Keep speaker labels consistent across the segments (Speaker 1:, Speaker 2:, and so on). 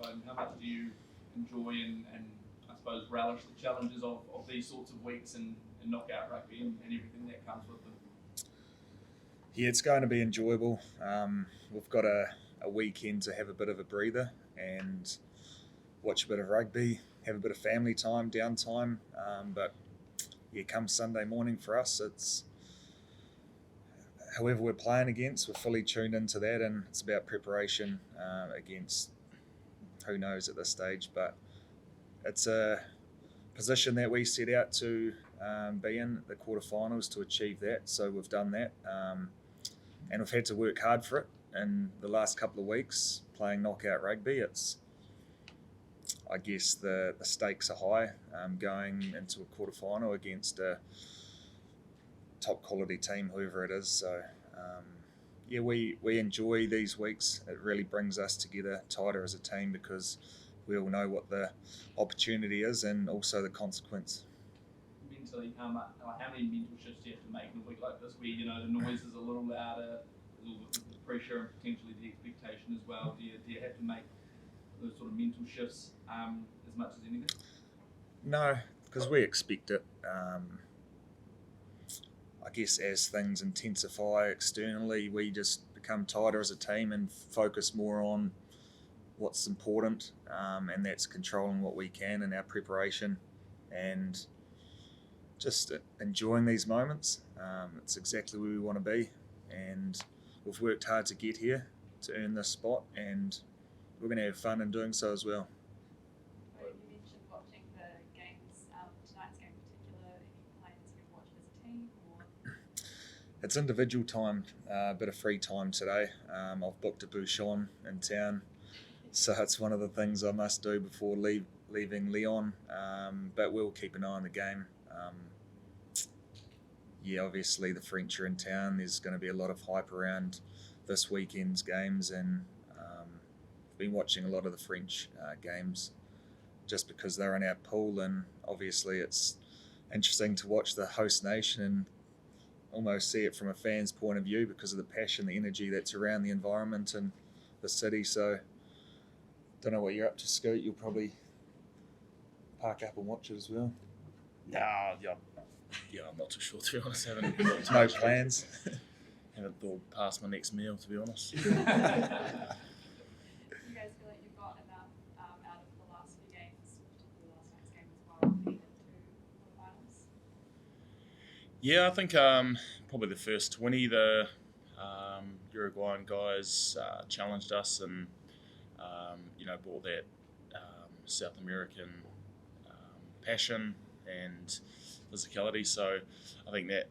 Speaker 1: side, and how much do you enjoy and I suppose relish the challenges of these sorts of weeks and knockout rugby and everything that comes with them?
Speaker 2: Yeah, it's going to be enjoyable. We've got a weekend to have a bit of a breather and watch a bit of rugby, have a bit of family time, downtime. But yeah, come Sunday morning for us, it's whoever we're playing against, we're fully tuned into that, and it's about preparation against who knows at this stage. But it's a position that we set out to be in the quarterfinals to achieve that. So we've done that, and we've had to work hard for it. In the last couple of weeks, playing knockout rugby, I guess the stakes are high going into a quarterfinal against a top quality team, whoever it is. So yeah, we enjoy these weeks. It really brings us together tighter as a team because we all know what the opportunity is and also the consequence.
Speaker 1: Mentally, how many mental shifts do you have to make in a week like this, where the noise is a little louder, a little bit of the pressure and potentially the expectation as well? Do you have to make those sort of mental shifts as much as anything?
Speaker 2: No, because we expect it. I guess as things intensify externally, we just become tighter as a team and focus more on what's important, and that's controlling what we can in our preparation and just enjoying these moments. It's exactly where we want to be, and we've worked hard to get here to earn this spot, and we're going to have fun in doing so as well.
Speaker 3: You mentioned watching the games, tonight's game in particular. Any plans to watch as a team? Or?
Speaker 2: It's individual time, a bit of free time today. I've booked a Beauden in town, so it's one of the things I must do before leaving Lyon, but we'll keep an eye on the game. Yeah, obviously the French are in town. There's going to be a lot of hype around this weekend's games, and I've been watching a lot of the French games just because they're in our pool, and obviously it's interesting to watch the host nation and almost see it from a fan's point of view because of the passion, the energy that's around the environment and the city. So don't know what you're up to, Scoot. You'll probably park up and watch it as well.
Speaker 4: Yeah, I'm not too sure, to be honest. Haven't
Speaker 2: No plans.
Speaker 4: Haven't thought past my next meal, to be honest.
Speaker 3: Do you guys feel like you've got enough out of the last few games, particularly last night's game as well, to get into the finals?
Speaker 4: Yeah, I think probably the first 20, the Uruguayan guys challenged us and brought that South American passion and physicality. So I think that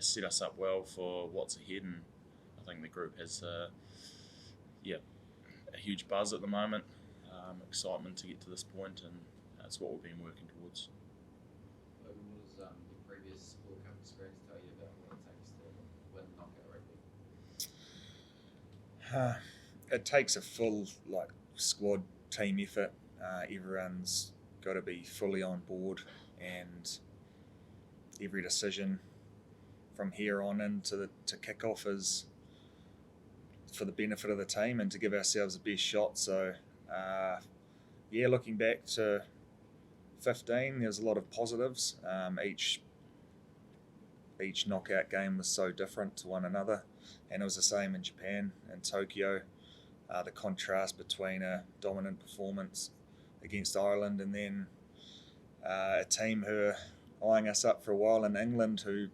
Speaker 4: set us up well for what's ahead, and I think the group has a huge buzz at the moment, excitement to get to this point, and that's what we've been working towards.
Speaker 5: What does the previous World Cup experience tell you about what it takes to win knockout rugby?
Speaker 2: It takes a full squad team effort. Everyone's got to be fully on board, and every decision from here on in to kick off is for the benefit of the team and to give ourselves the best shot. So looking back to 15, there's a lot of positives. Each knockout game was so different to one another, and it was the same in Japan and Tokyo. The contrast between a dominant performance against Ireland and then a team who are eyeing us up for a while in England who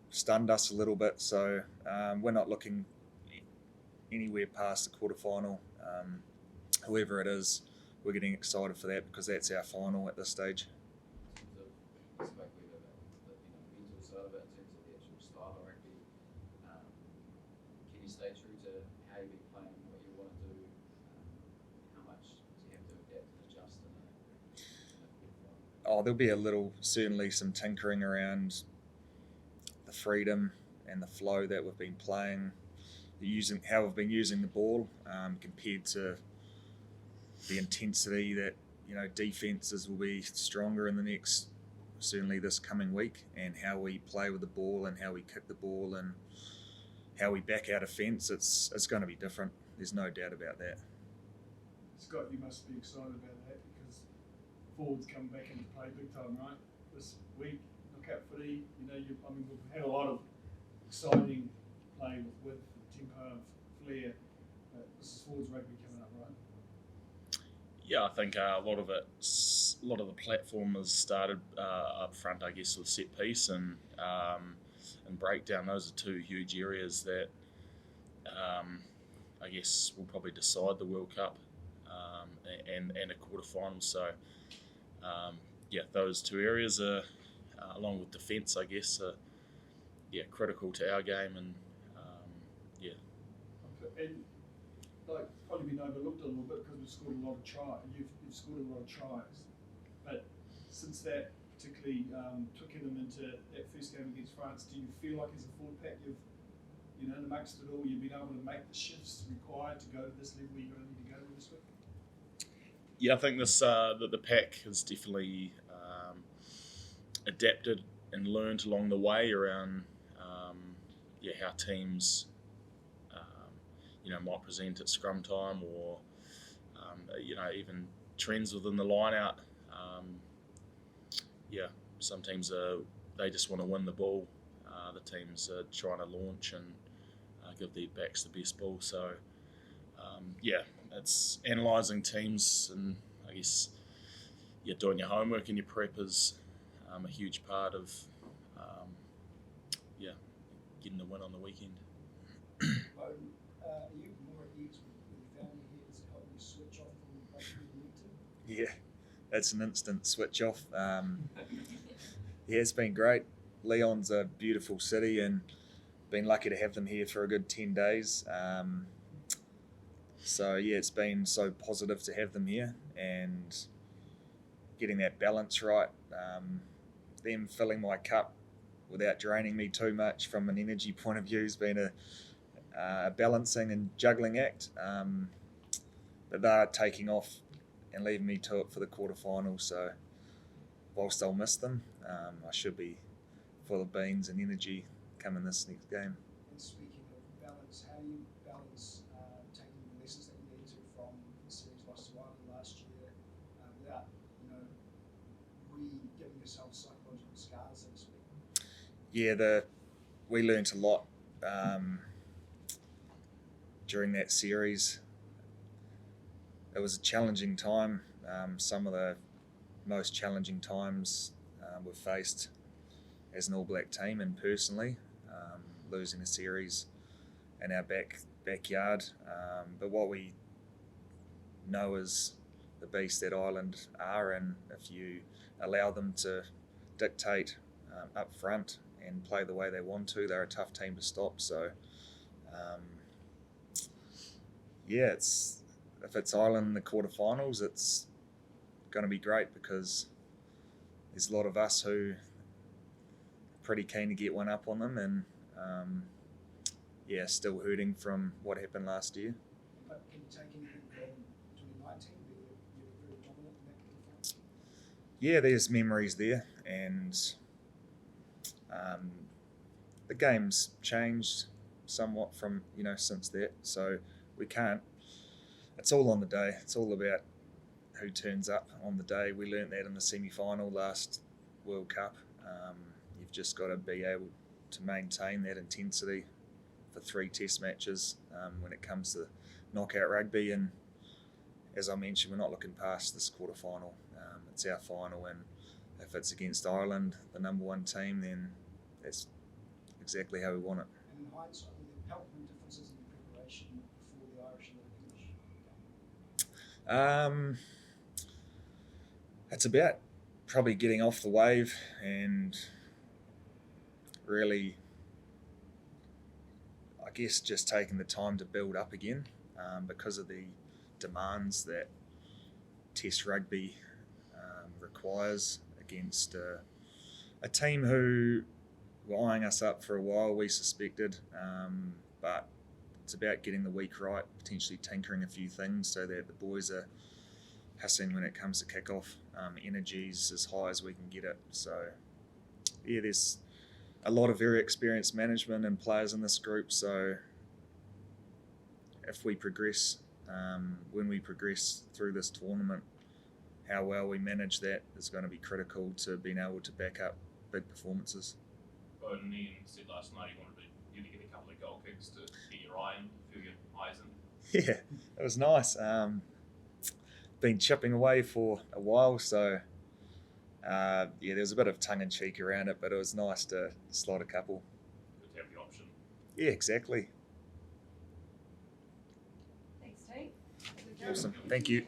Speaker 2: stunned us a little bit. So we're not looking anywhere past the quarterfinal. Whoever it is, we're getting excited for that because that's our final at this stage.
Speaker 5: In terms of, you spoke a bit about the mental side of it, in terms of the actual style of rugby. Can you stay true to how you've been playing, what you want to do? How much do you have to adapt and adjust in a quarterfinal?
Speaker 2: There'll be certainly some tinkering around the freedom and the flow that we've been playing, how we've been using the ball compared to the intensity that defenses will be stronger in certainly this coming week, and how we play with the ball and how we kick the ball and how we back out a fence. It's going to be different. There's no doubt about that.
Speaker 6: Scott, you must be excited about that because forwards come back into play big time, right? This week, knockout footy. We've had a lot of exciting play with width, and tempo, and flair. But this is forwards rugby coming up, right?
Speaker 4: Yeah, I think a lot of the platform has started up front, I guess, with set piece and breakdown. Those are two huge areas that I guess will probably decide the World Cup and a quarterfinal. So those two areas are, along with defence, I guess, are critical to our game and
Speaker 6: Okay. And probably been overlooked a little bit because we've scored a lot of tries. You've scored a lot of tries, but since that particularly took them into that first game against France, do you feel like as a forward pack in amongst it all, you've been able to make the shifts required to go to this level you're going to need to go to this week?
Speaker 4: Yeah, I think this the pack has definitely adapted and learned along the way around how teams might present at scrum time or even trends within the line out. Some teams they just want to win the ball. The teams are trying to launch and give their backs the best ball. So it's analysing teams and I guess doing your homework and your prep is a huge part of getting the win on the weekend.
Speaker 7: Are you more at ease with your family here? Does it help you switch off from rugby when you need to?
Speaker 2: Yeah, that's an instant switch off. It's been great. Lyon's a beautiful city and been lucky to have them here for a good 10 days. It's been so positive to have them here and getting that balance right. Them filling my cup without draining me too much from an energy point of view has been a balancing and juggling act. But they're taking off and leaving me to it for the quarterfinals. So whilst I'll miss them, I should be full of beans and energy coming this next game.
Speaker 7: And speaking of balance, how do you balance taking the lessons that you need to from the series lost to Ireland last year without giving yourself psychological scars, so to speak?
Speaker 2: Yeah, we learnt a lot during that series. It was a challenging time. Some of the most challenging times we've faced as an All Black team and personally, losing a series in our backyard. But what we know is the beast that Ireland are, and if you allow them to dictate up front and play the way they want to, they're a tough team to stop. So if it's Ireland in the quarterfinals, it's going to be great because there's a lot of us who are pretty keen to get one up on them and still hurting from what happened last year.
Speaker 7: But can you take anything from 2019 where you were very dominant in that quarterfinal?
Speaker 2: Yeah, there's memories there, and the game's changed somewhat from since that. So we can't. It's all on the day. It's all about who turns up on the day. We learnt that in the semi-final last World Cup. You've just got to be able to maintain that intensity for 3 test matches when it comes to knockout rugby. And as I mentioned, we're not looking past this quarterfinal. It's our final, and if it's against Ireland, the number 1 team, then that's exactly how we want it.
Speaker 7: And in hindsight, were there palpable differences in the preparation before the Irish and the English game?
Speaker 2: It's about probably getting off the wave and really, I guess, just taking the time to build up again because of the demands that Test rugby requires against a team who were eyeing us up for a while, we suspected, but it's about getting the week right, potentially tinkering a few things so that the boys are hustling when it comes to kick-off. Energy's as high as we can get it. So, there's a lot of very experienced management and players in this group. So, if we progress when we progress through this tournament, how well we manage that is going to be critical to being able to back up big performances.
Speaker 8: Beauden said last night he wanted you to get a couple of goal kicks to get your eye in, feel your eyes in.
Speaker 2: Yeah, it was nice. Been chipping away for a while, so yeah, there was a bit of tongue-in-cheek around it, but it was nice to slot a couple.
Speaker 8: Good to have the option.
Speaker 2: Yeah, exactly.
Speaker 3: Thanks, Tate. Good job.
Speaker 2: Awesome. Thank you.